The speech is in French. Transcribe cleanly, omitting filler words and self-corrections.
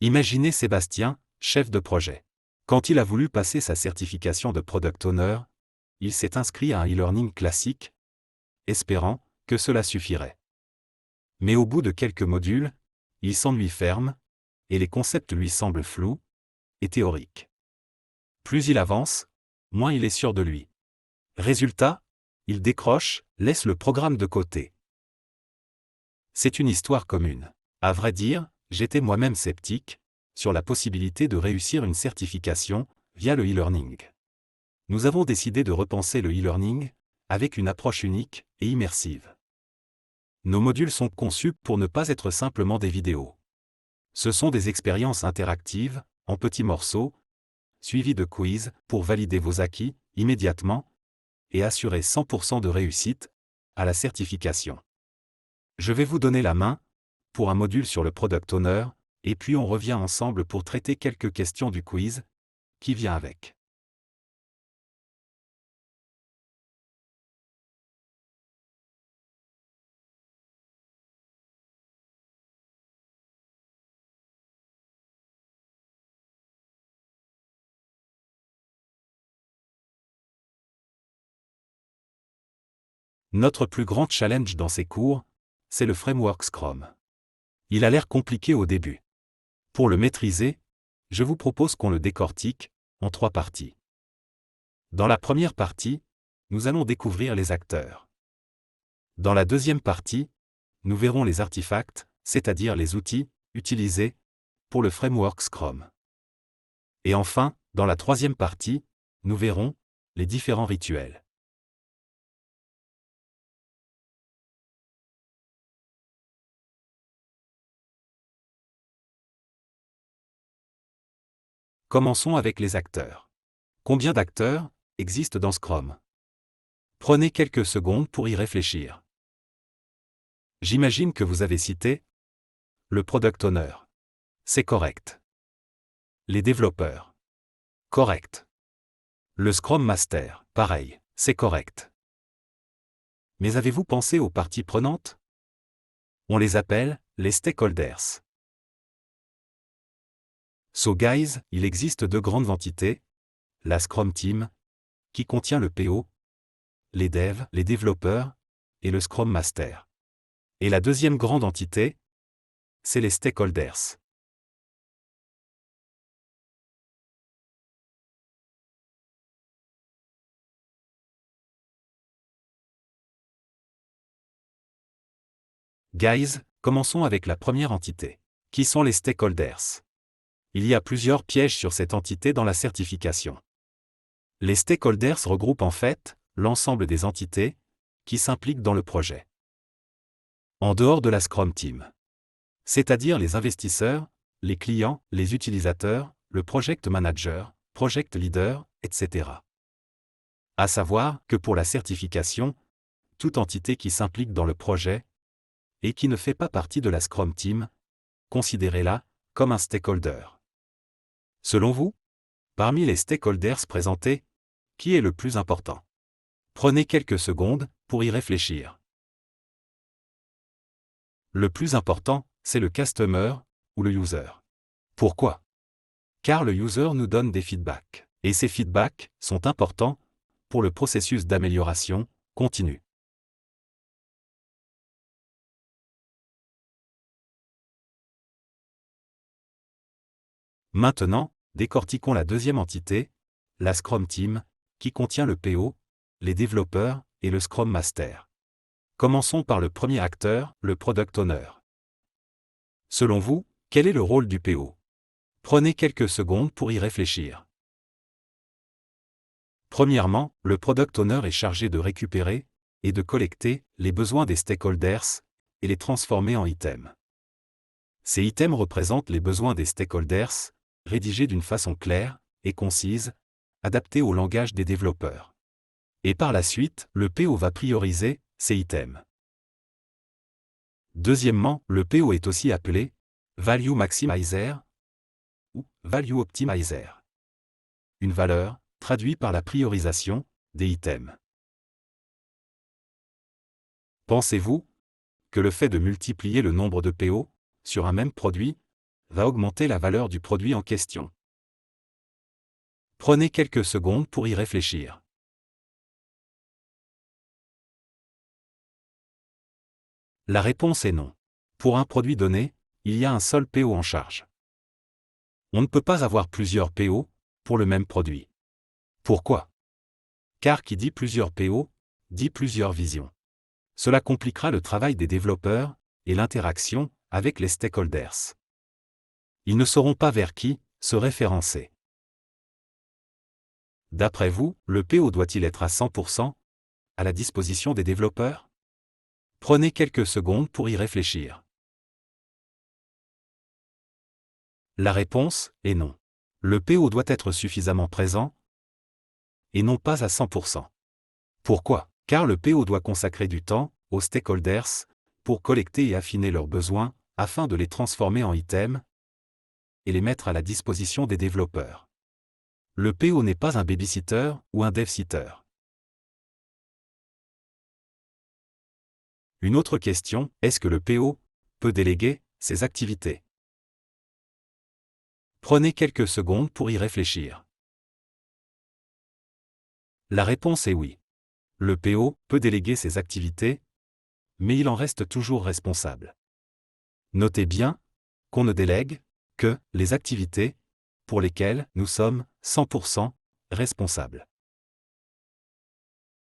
Imaginez Sébastien, chef de projet. Quand il a voulu passer sa certification de Product Owner, il s'est inscrit à un e-learning classique, espérant que cela suffirait. Mais au bout de quelques modules, il s'ennuie ferme, et les concepts lui semblent flous et théoriques. Plus il avance, moins il est sûr de lui. Résultat, il décroche, laisse le programme de côté. C'est une histoire commune. À vrai dire, j'étais moi-même sceptique sur la possibilité de réussir une certification via le e-learning. Nous avons décidé de repenser le e-learning avec une approche unique et immersive. Nos modules sont conçus pour ne pas être simplement des vidéos. Ce sont des expériences interactives, en petits morceaux, suivies de quiz pour valider vos acquis immédiatement et assurer 100% de réussite à la certification. Je vais vous donner la main pour un module sur le Product Owner, et puis on revient ensemble pour traiter quelques questions du quiz qui vient avec. Notre plus grand challenge dans ces cours, c'est le framework Scrum. Il a l'air compliqué au début. Pour le maîtriser, je vous propose qu'on le décortique en 3 parties. Dans la première partie, nous allons découvrir les acteurs. Dans la deuxième partie, nous verrons les artefacts, c'est-à-dire les outils utilisés pour le framework Scrum. Et enfin, dans la troisième partie, nous verrons les différents rituels. Commençons avec les acteurs. Combien d'acteurs existent dans Scrum? Prenez quelques secondes pour y réfléchir. J'imagine que vous avez cité le Product Owner. C'est correct. Les développeurs. Correct. Le Scrum Master. Pareil, c'est correct. Mais avez-vous pensé aux parties prenantes? On les appelle les stakeholders. So guys, il existe 2 grandes entités, la Scrum Team, qui contient le PO, les devs, les développeurs, et le Scrum Master. Et la deuxième grande entité, c'est les stakeholders. Guys, commençons avec la première entité. Qui sont les stakeholders? Il y a plusieurs pièges sur cette entité dans la certification. Les stakeholders regroupent en fait l'ensemble des entités qui s'impliquent dans le projet. En dehors de la Scrum Team. C'est-à-dire les investisseurs, les clients, les utilisateurs, le project manager, project leader, etc. À savoir que pour la certification, toute entité qui s'implique dans le projet et qui ne fait pas partie de la Scrum Team, considérez-la comme un stakeholder. Selon vous, parmi les stakeholders présentés, qui est le plus important? Prenez quelques secondes pour y réfléchir. Le plus important, c'est le customer ou le user. Pourquoi? Car le user nous donne des feedbacks. Et ces feedbacks sont importants pour le processus d'amélioration continue. Maintenant, décortiquons la deuxième entité, la Scrum Team, qui contient le PO, les développeurs et le Scrum Master. Commençons par le premier acteur, le Product Owner. Selon vous, quel est le rôle du PO? Prenez quelques secondes pour y réfléchir. Premièrement, le Product Owner est chargé de récupérer et de collecter les besoins des stakeholders et les transformer en items. Ces items représentent les besoins des stakeholders, rédigés d'une façon claire et concise, adaptée au langage des développeurs. Et par la suite, le PO va prioriser ces items. Deuxièmement, le PO est aussi appelé Value Maximizer ou Value Optimizer. Une valeur traduite par la priorisation des items. Pensez-vous que le fait de multiplier le nombre de PO sur un même produit va augmenter la valeur du produit en question. Prenez quelques secondes pour y réfléchir. La réponse est non. Pour un produit donné, il y a un seul PO en charge. On ne peut pas avoir plusieurs PO pour le même produit. Pourquoi? Car qui dit plusieurs PO, dit plusieurs visions. Cela compliquera le travail des développeurs et l'interaction avec les stakeholders. Ils ne sauront pas vers qui se référencer. D'après vous, le PO doit-il être à 100% à la disposition des développeurs? Prenez quelques secondes pour y réfléchir. La réponse est non. Le PO doit être suffisamment présent et non pas à 100%. Pourquoi? Car le PO doit consacrer du temps aux stakeholders pour collecter et affiner leurs besoins afin de les transformer en items et les mettre à la disposition des développeurs. Le PO n'est pas un babysitter ou un dev-sitter. Une autre question, est-ce que le PO peut déléguer ses activités? Prenez quelques secondes pour y réfléchir. La réponse est oui. Le PO peut déléguer ses activités, mais il en reste toujours responsable. Notez bien qu'on ne délègue que les activités pour lesquelles nous sommes 100% responsables.